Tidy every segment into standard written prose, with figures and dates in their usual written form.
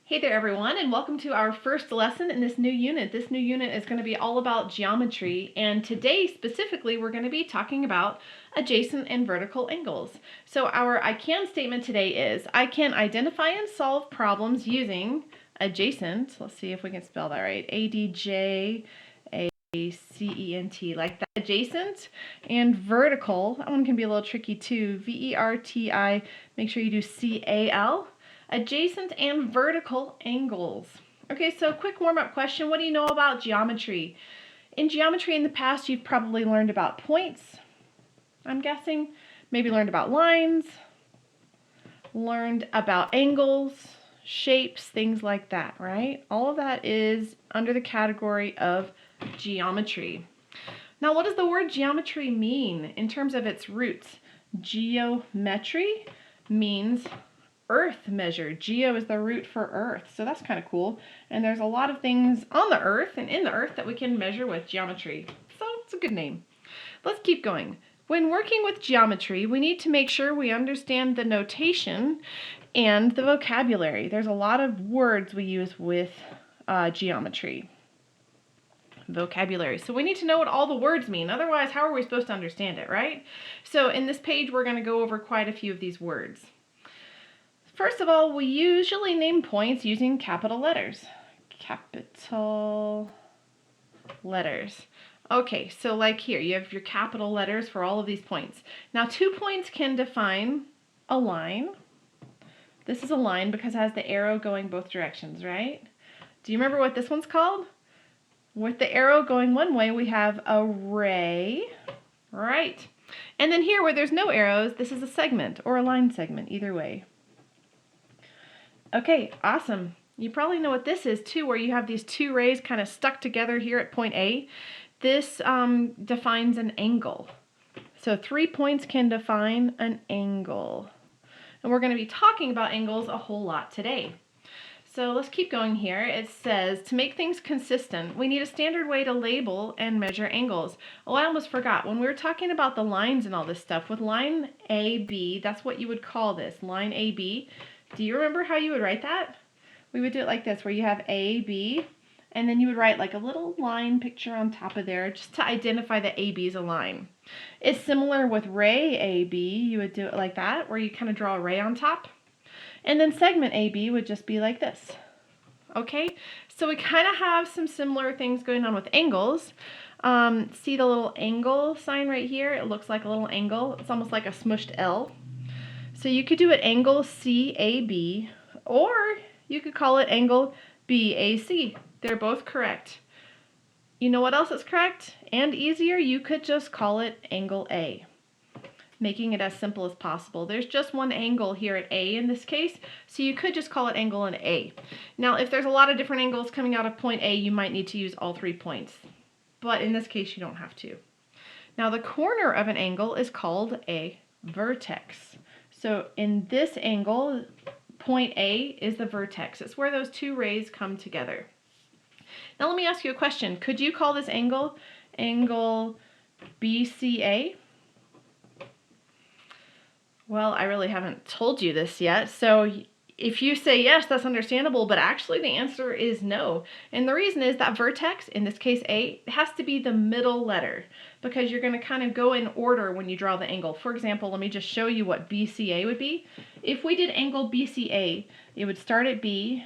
Hey there everyone, and welcome to our first lesson in this new unit. This new unit is going to be all about geometry, and today specifically we're going to be talking about adjacent and vertical angles. So our I can statement today is, I can identify and solve problems using adjacent, let's see if we can spell that right, ADJACENT, like that, adjacent, and vertical, that one can be a little tricky too, VERTI, make sure you do CAL. Adjacent and vertical angles. Okay, so quick warm-up question. What do you know about geometry? In geometry in the past, you've probably learned about points, I'm guessing. Maybe learned about lines, learned about angles, shapes, things like that, right? All of that is under the category of geometry. Now, what does the word geometry mean in terms of its roots? Geometry means earth measure. Geo is the root for earth, so that's kind of cool. And there's a lot of things on the earth and in the earth that we can measure with geometry. So it's a good name. Let's keep going. When working with geometry, we need to make sure we understand the notation and the vocabulary. There's a lot of words we use with geometry. Vocabulary. So we need to know what all the words mean. Otherwise, how are we supposed to understand it, right? So in this page, we're going to go over quite a few of these words. First of all, we usually name points using capital letters. Capital letters. Okay, so like here, you have your capital letters for all of these points. Now, 2 points can define a line. This is a line because it has the arrow going both directions, right? Do you remember what this one's called? With the arrow going one way, we have a ray, right? And then here, where there's no arrows, this is a segment or a line segment, either way. Okay, awesome. You probably know what this is too, where you have these two rays kind of stuck together here at point A. This defines an angle. So 3 points can define an angle. And we're going to be talking about angles a whole lot today. So let's keep going here. It says, to make things consistent, we need a standard way to label and measure angles. Oh, I almost forgot. When we were talking about the lines and all this stuff, with line AB, that's what you would call this, line AB. Do you remember how you would write that? We would do it like this, where you have A, B, and then you would write like a little line picture on top of there just to identify that AB is a line. It's similar with ray AB. You would do it like that, where you kind of draw a ray on top. And then segment AB would just be like this. Okay, so we kind of have some similar things going on with angles. See the little angle sign right here? It looks like a little angle. It's almost like a smushed L. So you could do it angle CAB, or you could call it angle BAC. They're both correct. You know what else is correct and easier? You could just call it angle A, making it as simple as possible. There's just one angle here at A in this case, so you could just call it angle in A. Now, if there's a lot of different angles coming out of point A, you might need to use all 3 points, but in this case, you don't have to. Now, the corner of an angle is called a vertex. So in this angle, point A is the vertex. It's where those 2 rays come together. Now let me ask you a question. Could you call this angle BCA? Well, I really haven't told you this yet, so if you say yes, that's understandable, but actually the answer is no. And the reason is that vertex, in this case A, has to be the middle letter because you're going to kind of go in order when you draw the angle. For example, let me just show you what BCA would be. If we did angle BCA, it would start at B,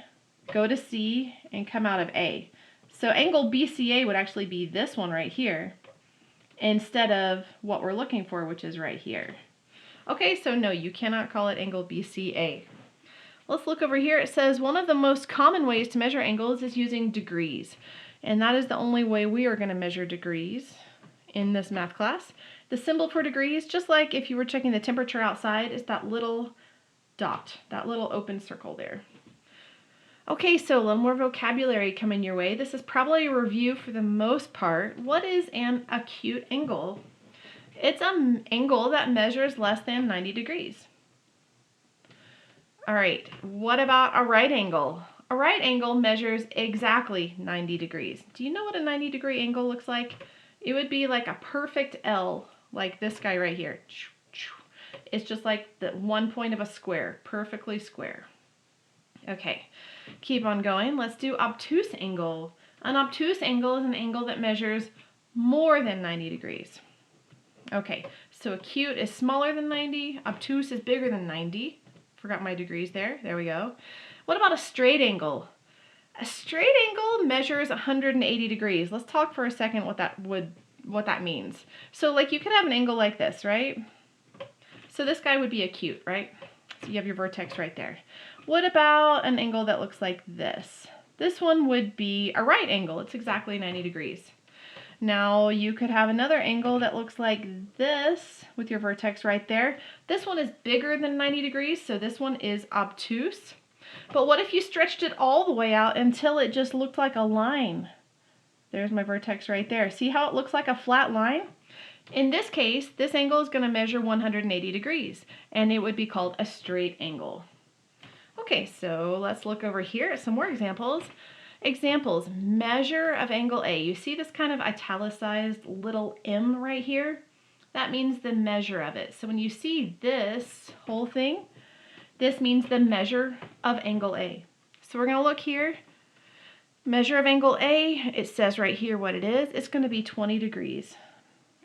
go to C, and come out of A. So angle BCA would actually be this one right here instead of what we're looking for, which is right here. Okay, so no, you cannot call it angle BCA. Let's look over here. It says one of the most common ways to measure angles is using degrees. And that is the only way we are going to measure degrees in this math class. The symbol for degrees, just like if you were checking the temperature outside, is that little dot, that little open circle there. Okay, so a little more vocabulary coming your way. This is probably a review for the most part. What is an acute angle? It's an angle that measures less than 90 degrees. All right, what about a right angle? A right angle measures exactly 90 degrees. Do you know what a 90-degree angle looks like? It would be like a perfect L, like this guy right here. It's just like the one point of a square, perfectly square. Okay, keep on going. Let's do obtuse angle. An obtuse angle is an angle that measures more than 90 degrees. Okay, so acute is smaller than 90, obtuse is bigger than 90. Forgot my degrees there. There we go. What about a straight angle? A straight angle measures 180 degrees. Let's talk for a second what that means. So like you could have an angle like this, right? So this guy would be acute, right? So you have your vertex right there. What about an angle that looks like this? This one would be a right angle. It's exactly 90 degrees. Now you could have another angle that looks like this with your vertex right there. This one is bigger than 90 degrees, so this one is obtuse. But what if you stretched it all the way out until it just looked like a line? There's my vertex right there. See how it looks like a flat line? In this case, this angle is going to measure 180 degrees, and it would be called a straight angle. Okay, so let's look over here at some more examples. Examples, measure of angle A. You see this kind of italicized little m right here? That means the measure of it. So when you see this whole thing, this means the measure of angle A. So we're going to look here. Measure of angle A, it says right here what it is. It's going to be 20 degrees.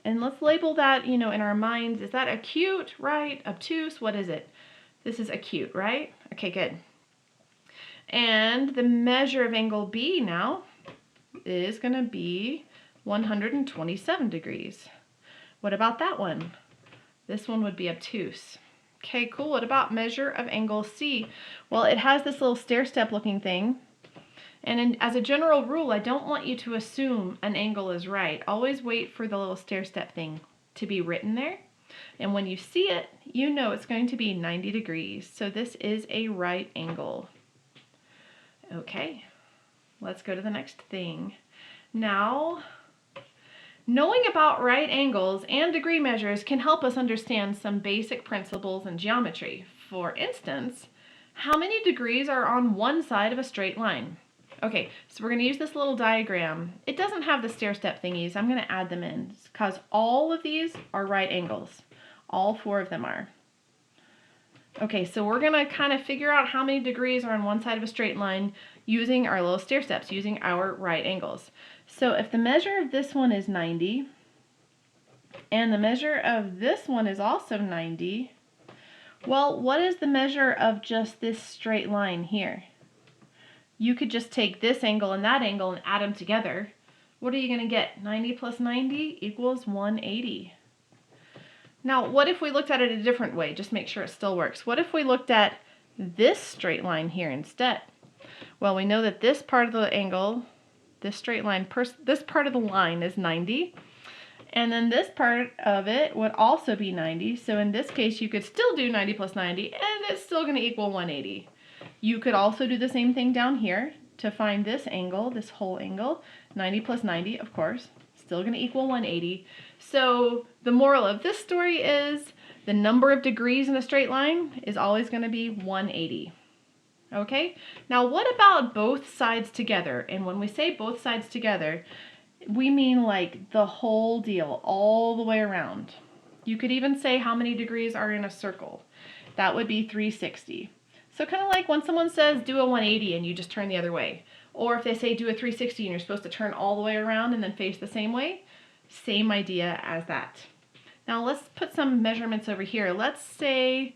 And let's label that, in our minds. Is that acute, right? Obtuse, what is it? This is acute, right? Okay, good. And the measure of angle B now is going to be 127 degrees. What about that one? This one would be obtuse. Okay, cool. What about measure of angle C? Well, it has this little stair-step looking thing. And as a general rule, I don't want you to assume an angle is right. Always wait for the little stair-step thing to be written there. And when you see it, you know it's going to be 90 degrees. So this is a right angle. Okay, let's go to the next thing. Now, knowing about right angles and degree measures can help us understand some basic principles in geometry. For instance, how many degrees are on one side of a straight line? Okay, so we're going to use this little diagram. It doesn't have the stair-step thingies. I'm going to add them in because all of these are right angles. All 4 of them are. Okay, so we're going to kind of figure out how many degrees are on one side of a straight line using our little stair steps, using our right angles. So if the measure of this one is 90, and the measure of this one is also 90, well, what is the measure of just this straight line here? You could just take this angle and that angle and add them together. What are you going to get? 90 plus 90 equals 180. Now, what if we looked at it a different way? Just make sure it still works. What if we looked at this straight line here instead? Well, we know that this part of the angle, this straight line, this part of the line is 90. And then this part of it would also be 90. So in this case, you could still do 90 plus 90, and it's still going to equal 180. You could also do the same thing down here to find this angle, this whole angle. 90 plus 90, of course, still going to equal 180. So the moral of this story is the number of degrees in a straight line is always going to be 180. Okay? Now what about both sides together? And when we say both sides together, we mean like the whole deal, all the way around. You could even say how many degrees are in a circle. That would be 360. So kind of like when someone says do a 180 and you just turn the other way. Or if they say do a 360 and you're supposed to turn all the way around and then face the same way. Same idea as that. Now let's put some measurements over here. Let's say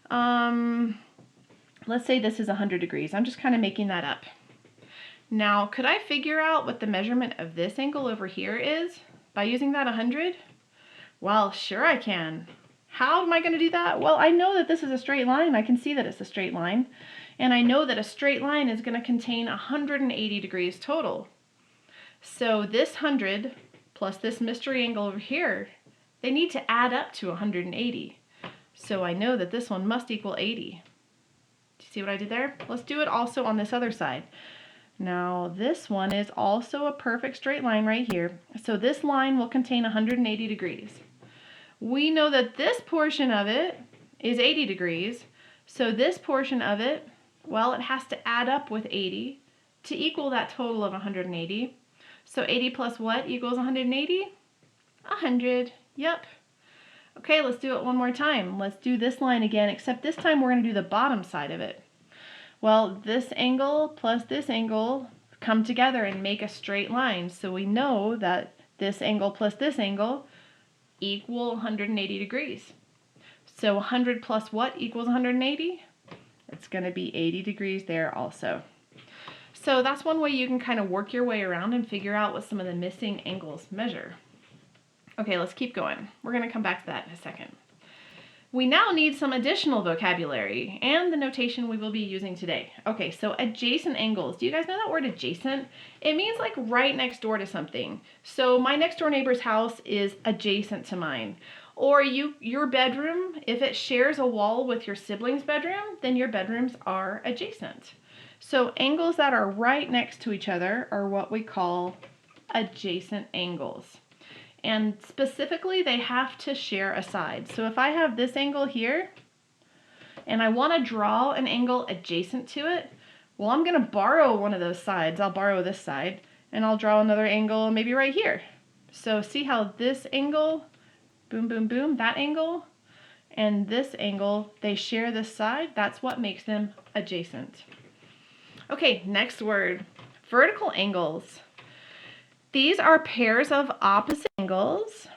this is 100 degrees. I'm just kind of making that up. Now, could I figure out what the measurement of this angle over here is by using that 100? Well, sure I can. How am I going to do that? Well, I know that this is a straight line. I can see that it's a straight line. And I know that a straight line is going to contain 180 degrees total. So this 100 plus this mystery angle over here, they need to add up to 180. So I know that this one must equal 80. Do you see what I did there? Let's do it also on this other side. Now this one is also a perfect straight line right here. So this line will contain 180 degrees. We know that this portion of it is 80 degrees. So this portion of it, well, it has to add up with 80 to equal that total of 180. So 80 plus what equals 180? 100. Yep. Okay, let's do it one more time. Let's do this line again, except this time we're going to do the bottom side of it. Well, this angle plus this angle come together and make a straight line. So we know that this angle plus this angle equal 180 degrees. So 100 plus what equals 180? It's going to be 80 degrees there also. So that's one way you can kind of work your way around and figure out what some of the missing angles measure. Okay, let's keep going. We're going to come back to that in a second. We now need some additional vocabulary and the notation we will be using today. Okay, so adjacent angles. Do you guys know that word adjacent? It means like right next door to something. So my next door neighbor's house is adjacent to mine. Or your bedroom, if it shares a wall with your sibling's bedroom, then your bedrooms are adjacent. So angles that are right next to each other are what we call adjacent angles. And specifically, they have to share a side. So if I have this angle here, and I want to draw an angle adjacent to it, well, I'm going to borrow one of those sides. I'll borrow this side, and I'll draw another angle maybe right here. So see how this angle, boom, boom, boom, that angle, and this angle, they share this side. That's what makes them adjacent. Okay, next word, vertical angles. These are pairs of opposite angles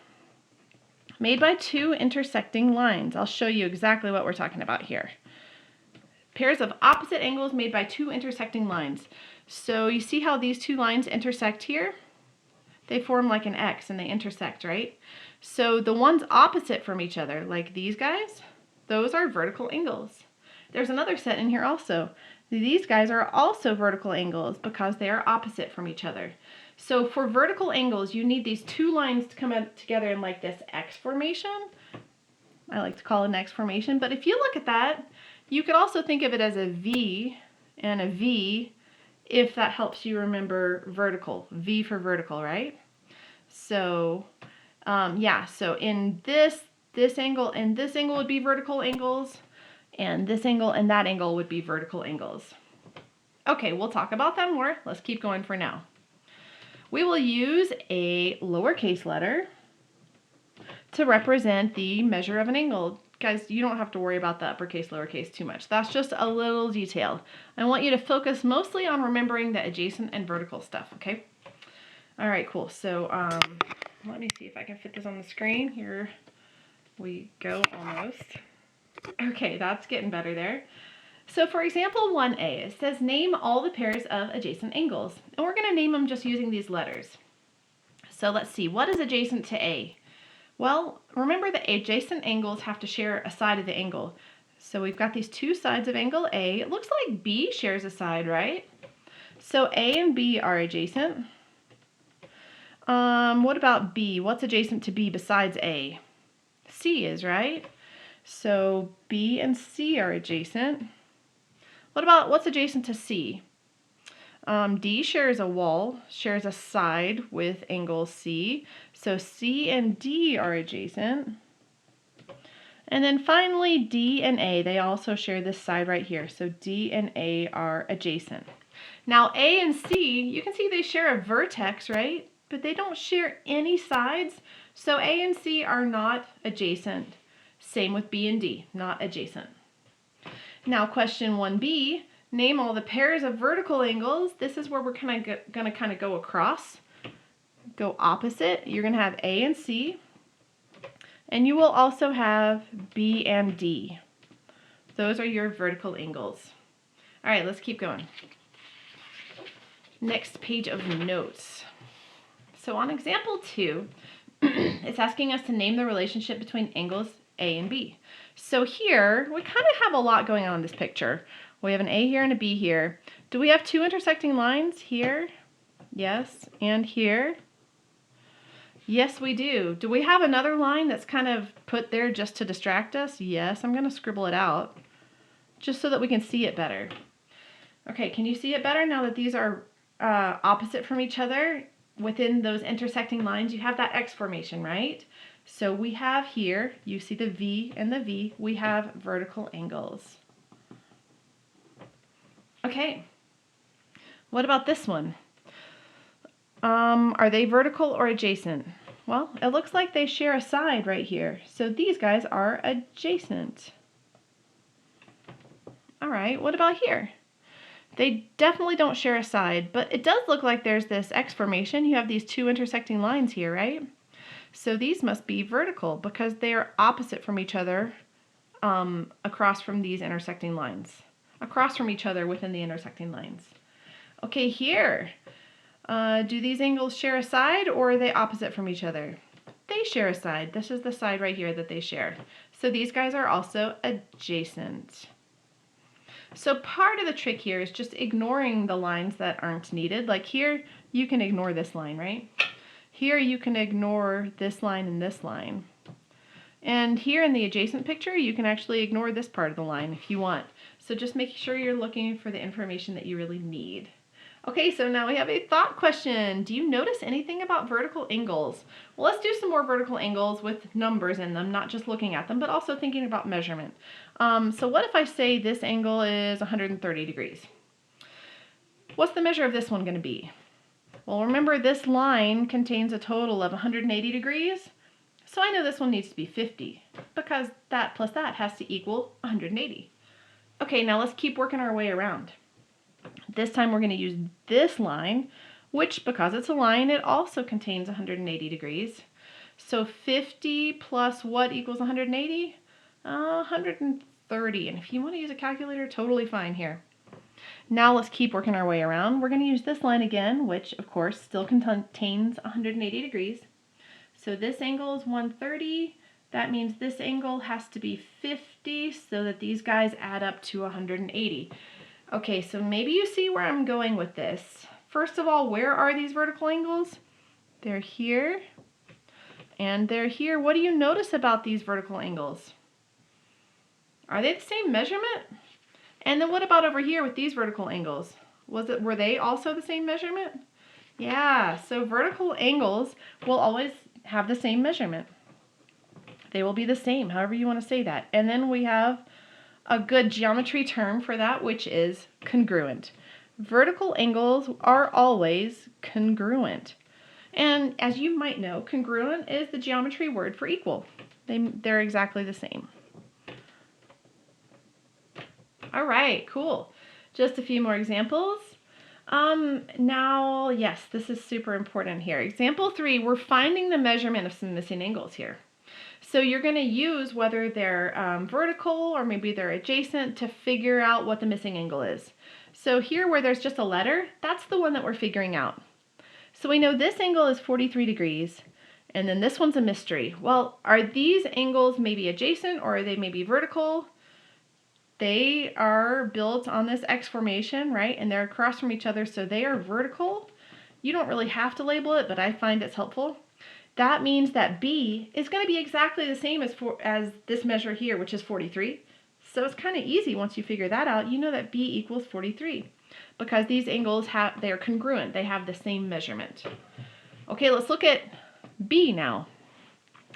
made by two intersecting lines. I'll show you exactly what we're talking about here. Pairs of opposite angles made by two intersecting lines. So you see how these two lines intersect here? They form like an X and they intersect, right? So the ones opposite from each other, like these guys, those are vertical angles. There's another set in here also. These guys are also vertical angles because they are opposite from each other. So for vertical angles, you need these two lines to come together in like this X formation. I like to call it an X formation, but if you look at that, you could also think of it as a V and a V if that helps you remember vertical. V for vertical, right? So yeah, so in this angle and this angle would be vertical angles, and this angle and that angle would be vertical angles. Okay, we'll talk about that more. Let's keep going for now. We will use a lowercase letter to represent the measure of an angle. Guys, you don't have to worry about the uppercase, lowercase too much. That's just a little detail. I want you to focus mostly on remembering the adjacent and vertical stuff, okay? All right, cool. So let me see if I can fit this on the screen. Here we go, almost. Okay, that's getting better there. So for example 1A, it says name all the pairs of adjacent angles. And we're going to name them just using these letters. So let's see, what is adjacent to A? Well, remember that adjacent angles have to share a side of the angle. So we've got these two sides of angle A. It looks like B shares a side, right? So A and B are adjacent. What about B? What's adjacent to B besides A? C is, right? So B and C are adjacent. What about what's adjacent to C? D shares a wall, shares a side with angle C. So C and D are adjacent. And then finally D and A, they also share this side right here. So D and A are adjacent. Now A and C, you can see they share a vertex, right? But they don't share any sides. So A and C are not adjacent. Same with B and D, not adjacent. Now question 1B, name all the pairs of vertical angles. This is where we're going to go across, go opposite. You're going to have A and C, and you will also have B and D. Those are your vertical angles. All right, let's keep going. Next page of notes. So on example 2, it's asking us to name the relationship between angles A and B. So here, we kind of have a lot going on in this picture. We have an A here and a B here. Do we have two intersecting lines here? Yes. And here? Yes, we do. Do we have another line that's kind of put there just to distract us? Yes, I'm going to scribble it out just so that we can see it better. Okay, can you see it better now that these are opposite from each other? Within those intersecting lines, you have that X formation, right? So we have here, you see the V and the V, we have vertical angles. Okay, what about this one? Are they vertical or adjacent? Well, it looks like they share a side right here. So these guys are adjacent. All right, what about here? They definitely don't share a side, but it does look like there's this X formation. You have these two intersecting lines here, right? So these must be vertical because they are opposite from each other across from these intersecting lines. Across from each other within the intersecting lines. Okay, here. Do these angles share a side or are they opposite from each other? They share a side. This is the side right here that they share. So these guys are also adjacent. So part of the trick here is just ignoring the lines that aren't needed. Like here, you can ignore this line, right? Here you can ignore this line and this line. And here in the adjacent picture, you can actually ignore this part of the line if you want. So just make sure you're looking for the information that you really need. Okay, so now we have a thought question. Do you notice anything about vertical angles? Well, let's do some more vertical angles with numbers in them, not just looking at them, but also thinking about measurement. So what if I say this angle is 130 degrees? What's the measure of this one going to be? Well, remember this line contains a total of 180 degrees. So I know this one needs to be 50 because that plus that has to equal 180. Okay, now let's keep working our way around. This time we're going to use this line, which because it's a line, it also contains 180 degrees. So 50 plus what equals 180? 130. And if you want to use a calculator, totally fine here. Now let's keep working our way around. We're going to use this line again, which of course still contains 180 degrees. So this angle is 130. That means this angle has to be 50 so that these guys add up to 180. Okay, so maybe you see where I'm going with this. First of all, where are these vertical angles? They're here and they're here. What do you notice about these vertical angles? Are they the same measurement? And then what about over here with these vertical angles? Were they also the same measurement? Yeah, so vertical angles will always have the same measurement. They will be the same, however you want to say that. And then we have a good geometry term for that, which is congruent. Vertical angles are always congruent. And as you might know, congruent is the geometry word for equal. They're exactly the same. All right, cool. Just a few more examples. Now, yes, this is super important here. Example 3, we're finding the measurement of some missing angles here. So you're going to use whether they're vertical or maybe they're adjacent to figure out what the missing angle is. So here where there's just a letter, that's the one that we're figuring out. So we know this angle is 43 degrees, and then this one's a mystery. Well, are these angles maybe adjacent or are they maybe vertical? They are built on this X formation, right? And they're across from each other, so they are vertical. You don't really have to label it, but I find it's helpful. That means that B is going to be exactly the same as this measure here, which is 43. So it's kind of easy once you figure that out. You know that B equals 43 because these angles they're congruent. They have the same measurement. Okay, let's look at B now.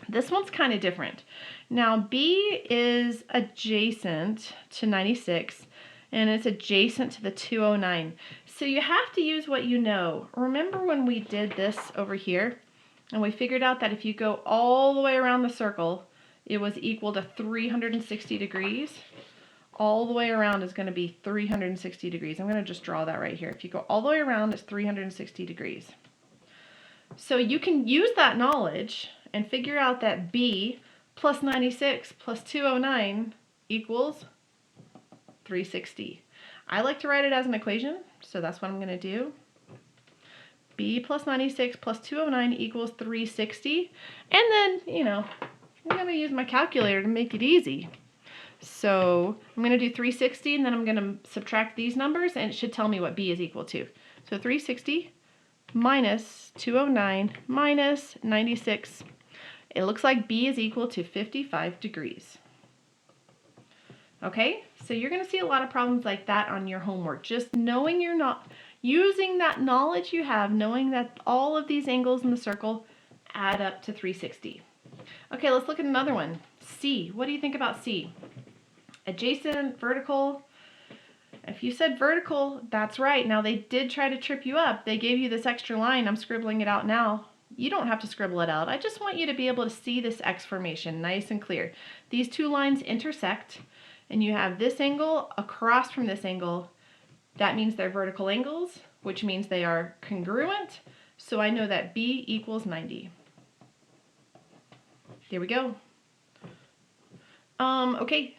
This one's kind of different. Now B is adjacent to 96 and it's adjacent to the 209. So you have to use what you know. Remember when we did this over here and we figured out that if you go all the way around the circle, it was equal to 360 degrees. All the way around is going to be 360 degrees. I'm going to just draw that right here. If you go all the way around, it's 360 degrees. So you can use that knowledge and figure out that B plus 96 plus 209 equals 360. I like to write it as an equation, so that's what I'm going to do. B plus 96 plus 209 equals 360. And then, I'm going to use my calculator to make it easy. So I'm going to do 360 and then I'm going to subtract these numbers and it should tell me what B is equal to. So 360 minus 209 minus 96. It looks like B is equal to 55 degrees. Okay, so you're going to see a lot of problems like that on your homework. Just knowing you're not using that knowledge you have, knowing that all of these angles in the circle add up to 360. Okay, let's look at another one. C. What do you think about C? Adjacent, vertical. If you said vertical, that's right. Now they did try to trip you up. They gave you this extra line. I'm scribbling it out now. You don't have to scribble it out. I just want you to be able to see this X formation nice and clear. These two lines intersect and you have this angle across from this angle That means they're vertical angles, which means they are congruent. So I know that B equals 90. There we go. Okay,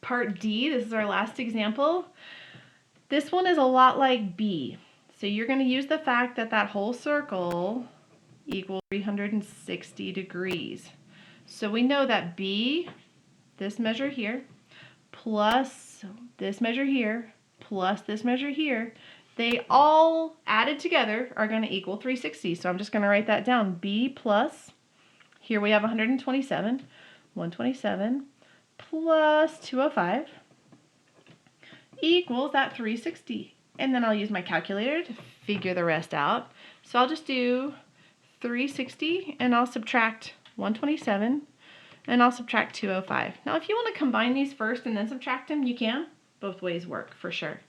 part D, this is our last example. This one is a lot like B. So you're going to use the fact that that whole circle equals 360 degrees. So we know that B, this measure here, plus this measure here, plus this measure here, they all added together are going to equal 360. So I'm just going to write that down. B plus, here we have 127, 127 plus 205 equals that 360. And then I'll use my calculator to figure the rest out. So I'll just do 360 and I'll subtract 127 and I'll subtract 205. Now if you want to combine these first and then subtract them, you can. Both ways work for sure.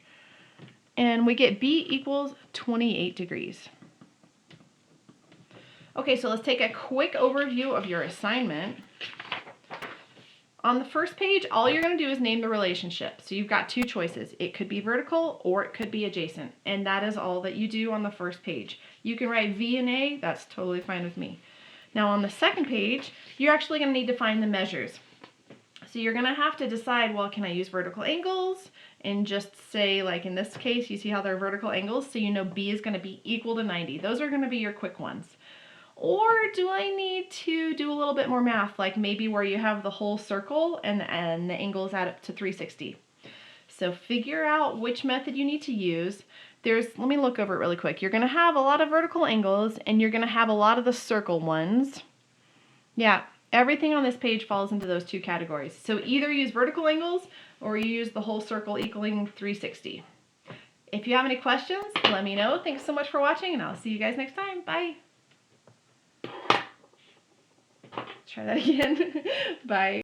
And we get B equals 28 degrees. Okay, so let's take a quick overview of your assignment. On the first page, all you're going to do is name the relationship. So you've got two choices. It could be vertical or it could be adjacent. And that is all that you do on the first page. You can write V and A. That's totally fine with me. Now on the second page, you're actually going to need to find the measures. So you're going to have to decide, well, can I use vertical angles? And just say, like in this case, you see how they're vertical angles? So you know B is going to be equal to 90. Those are going to be your quick ones. Or do I need to do a little bit more math, like maybe where you have the whole circle and the angles add up to 360? So figure out which method you need to use. Let me look over it really quick. You're going to have a lot of vertical angles and you're going to have a lot of the circle ones. Yeah, everything on this page falls into those two categories. So either use vertical angles or you use the whole circle equaling 360. If you have any questions, let me know. Thanks so much for watching and I'll see you guys next time. Bye. Try that again. Bye.